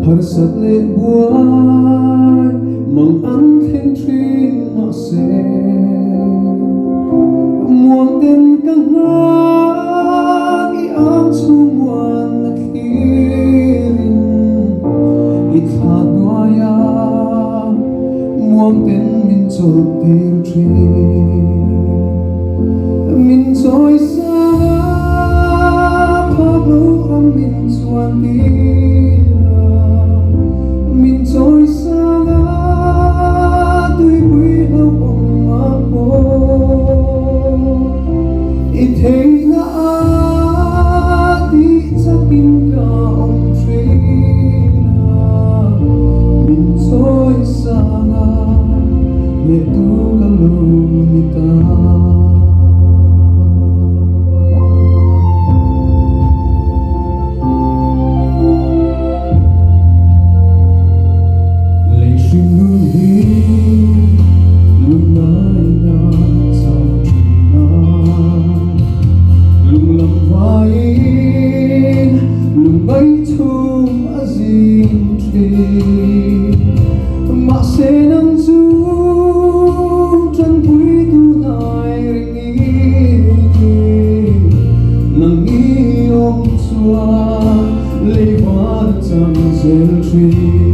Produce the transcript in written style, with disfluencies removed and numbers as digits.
Har sat lệ buai mong ăn khen trin mà sẽ muang tên căng ngát i ang sumuan na kirin ithat noaya muang tên min chol tir trin min choi sa pablo ang min chuan tir min trôi sang á tuy quý lâu bóng mà cô ít thấy na á tí chắc kim cả ông trina min trôi sang á nhẹ tu cả lâu ni ta mà sẽ nâng dung chân quý tu nai nâng ý ông xua lấy hoa chẳng dễ truy